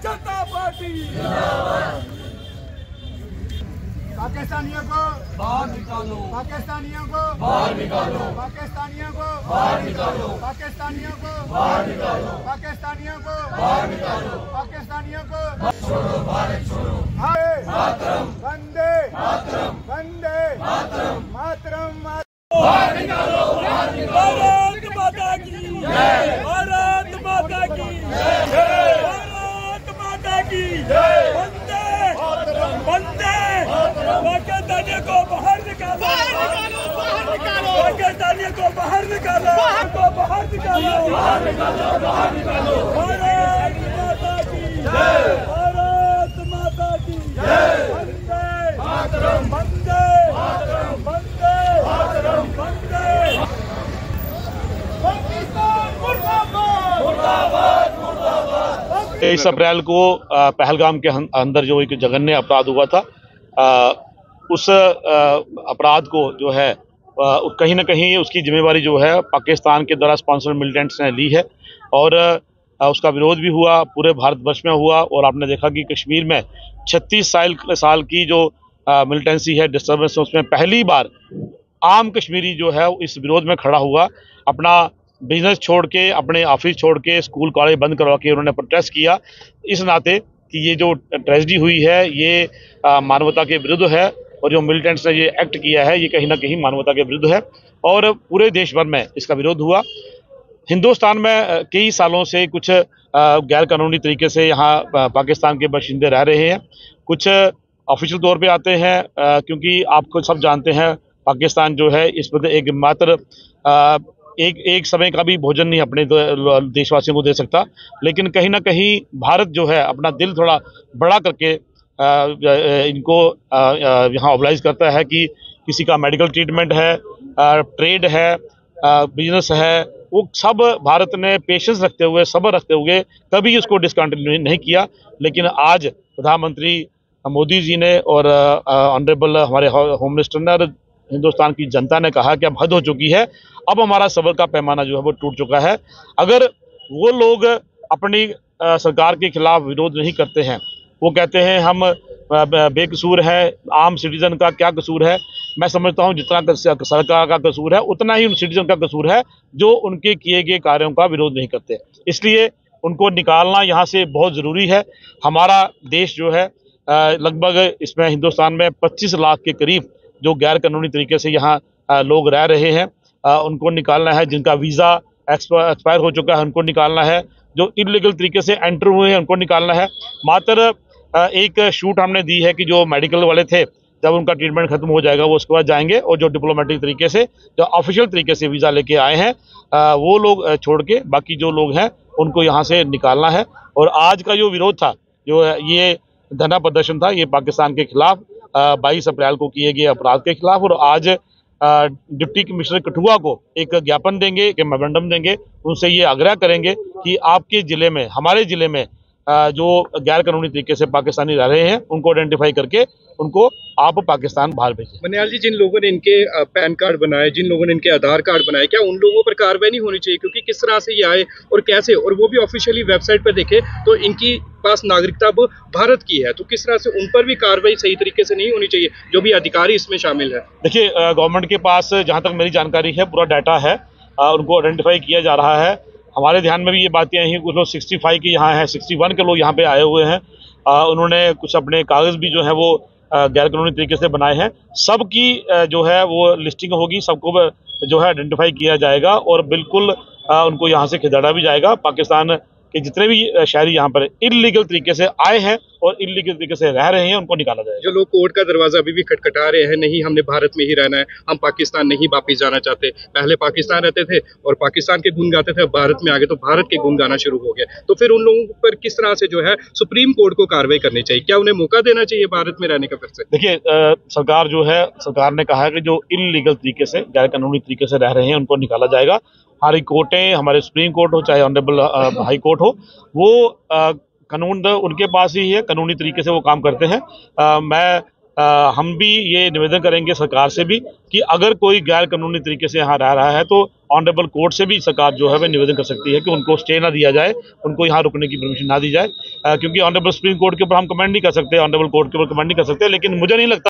जनता party. पाकिस्तानियों को बाहर निकालो, पाकिस्तानियों को बाहर निकालो, पाकिस्तानियों को बाहर निकालो, पाकिस्तानियों को बाहर निकालो, पाकिस्तानियों को बाहर निकालो। पाकिस्तानियों को छोड़ो भारत छोड़ो, हाय मातरम, वंदे मातरम, वंदे मातरम। मातरम बाहर निकालो, बाहर निकालो। भारत माता की जय, भारत माता की जय, भारत माता की जय। वंदे वंदे पाकिस्तानियों को बाहर निकालो, पाकिस्तानियों को बाहर निकालो, बाहर निकालो, बाहर निकालो, बाहर निकालो। भारत माता की भारत माता की वंदे मातरम, वंदे मातरम, वंदे मातरम। वंदे पाकिस्तान मुर्दाबाद मुर्दाबाद, मुर्दाबाद। 23 अप्रैल को पहलगाम के अंदर जो एक जघन्य अपराध हुआ था, उस अपराध को जो है कहीं ना कहीं उसकी जिम्मेवारी जो है पाकिस्तान के द्वारा स्पॉन्सर्ड मिलिटेंट्स ने ली है और उसका विरोध भी हुआ, पूरे भारतवर्ष में हुआ। और आपने देखा कि कश्मीर में 36 साल की जो मिलिटेंसी है, डिस्टर्बेंस, उसमें पहली बार आम कश्मीरी जो है इस विरोध में खड़ा हुआ। अपना बिजनेस छोड़ के, अपने ऑफिस छोड़ के, स्कूल कॉलेज बंद करवा के उन्होंने प्रोटेस्ट किया, इस नाते कि ये जो ट्रेजेडी हुई है ये मानवता के विरुद्ध है और जो मिलिटेंट्स ने ये एक्ट किया है ये कहीं ना कहीं मानवता के विरुद्ध है और पूरे देश भर में इसका विरोध हुआ। हिंदुस्तान में कई सालों से कुछ गैर कानूनी तरीके से यहाँ पाकिस्तान के बाशिंदे रह रहे हैं। कुछ ऑफिशियल तौर पे आते हैं क्योंकि आपको सब जानते हैं पाकिस्तान जो है इस पर एक मात्र एक समय का भी भोजन नहीं अपने देशवासियों को दे सकता, लेकिन कहीं ना कहीं भारत जो है अपना दिल थोड़ा बड़ा करके इनको यहाँ ऑर्गेनाइज करता है कि किसी का मेडिकल ट्रीटमेंट है, ट्रेड है, बिजनेस है, वो सब भारत ने पेशेंस रखते हुए, सब्र रखते हुए कभी उसको डिसकंटिन्यू नहीं किया। लेकिन आज प्रधानमंत्री मोदी जी ने और ऑनरेबल हमारे होम मिनिस्टर ने और हिंदुस्तान की जनता ने कहा कि अब हद हो चुकी है, अब हमारा सब्र का पैमाना जो है वो टूट चुका है। अगर वो लोग अपनी सरकार के खिलाफ विरोध नहीं करते हैं, वो कहते हैं हम बेकसूर हैं, आम सिटीजन का क्या कसूर है, मैं समझता हूँ जितना सरकार का कसूर है उतना ही उन सिटीजन का कसूर है जो उनके किए गए कार्यों का विरोध नहीं करते। इसलिए उनको निकालना यहाँ से बहुत ज़रूरी है। हमारा देश जो है लगभग इसमें हिंदुस्तान में 25 लाख के करीब जो गैर कानूनी तरीके से यहाँ लोग रह रहे हैं, उनको निकालना है। जिनका वीज़ा एक्सपायर हो चुका है उनको निकालना है, जो इलीगल तरीके से एंटर हुए हैं उनको निकालना है। मात्र एक छूट हमने दी है कि जो मेडिकल वाले थे जब उनका ट्रीटमेंट खत्म हो जाएगा वो उसके बाद जाएंगे, और जो डिप्लोमेटिक तरीके से, जो ऑफिशियल तरीके से वीज़ा लेके आए हैं वो लोग छोड़ के बाकी जो लोग हैं उनको यहाँ से निकालना है। और आज का जो विरोध था, जो ये धरना प्रदर्शन था, ये पाकिस्तान के खिलाफ 22 अप्रैल को किए गए अपराध के खिलाफ। और आज डिप्टी कमिश्नर कठुआ को एक ज्ञापन देंगे, एक मेमोरेंडम देंगे, उनसे ये आग्रह करेंगे कि आपके ज़िले में, हमारे ज़िले में जो गैर कानूनी तरीके से पाकिस्तानी रह रहे हैं उनको आइडेंटिफाई करके उनको आप पाकिस्तान बाहर भेजें। मनियाल जी, जिन लोगों ने इनके पैन कार्ड बनाए, जिन लोगों ने इनके आधार कार्ड बनाए, क्या उन लोगों पर कार्रवाई नहीं होनी चाहिए? क्योंकि किस तरह से ये आए और कैसे, और वो भी ऑफिशियली वेबसाइट पर देखे तो इनकी पास नागरिकता अब भारत की है, तो किस तरह से उन पर भी कार्रवाई सही तरीके से नहीं होनी चाहिए जो भी अधिकारी इसमें शामिल है? देखिए, गवर्नमेंट के पास जहाँ तक मेरी जानकारी है पूरा डाटा है, उनको आइडेंटिफाई किया जा रहा है। हमारे ध्यान में भी ये बातें आई हैं, कुछ लोग 65 के यहाँ हैं, 61 के लोग यहाँ पे आए हुए हैं। उन्होंने कुछ अपने कागज़ भी जो है वो गैर कानूनी तरीके से बनाए हैं। सबकी जो है वो लिस्टिंग होगी, सबको जो है आइडेंटिफाई किया जाएगा और बिल्कुल उनको यहाँ से खदेड़ा भी जाएगा। पाकिस्तान के जितने भी शहरी यहाँ पर इलीगल तरीके से आए हैं और इलीगल तरीके से रह रहे हैं उनको निकाला जाएगा। जो लोग कोर्ट का दरवाजा अभी भी खटखटा रहे हैं, नहीं हमने भारत में ही रहना है, हम पाकिस्तान नहीं वापिस जाना चाहते, पहले पाकिस्तान रहते थे और पाकिस्तान के गुण गाते थे, अब भारत में आ गए तो भारत के गुण गाना शुरू हो गया, तो फिर उन लोगों पर किस तरह से जो है सुप्रीम कोर्ट को कार्रवाई करनी चाहिए? क्या उन्हें मौका देना चाहिए भारत में रहने का फिर से? देखिए, सरकार जो है, सरकार ने कहा है कि जो इलीगल तरीके से, गैर कानूनी तरीके से रह रहे हैं उनको निकाला जाएगा। हमारी कोर्टें, हमारे सुप्रीम कोर्ट हो चाहे ऑनरेबल हाई कोर्ट हो, वो कानून उनके पास ही है, कानूनी तरीके से वो काम करते हैं। मैं हम भी ये निवेदन करेंगे सरकार से भी कि अगर कोई गैर कानूनी तरीके से यहाँ रह रहा है तो ऑनरेबल कोर्ट से भी सरकार जो है वह निवेदन कर सकती है कि उनको स्टे ना दिया जाए, उनको यहाँ रुकने की परमिशन ना दी जाए, क्योंकि ऑनरेबल सुप्रीम कोर्ट के ऊपर हम कमेंट नहीं कर सकते, ऑनरेबल कोर्ट के ऊपर कमेंट नहीं कर सकते, लेकिन मुझे नहीं लगता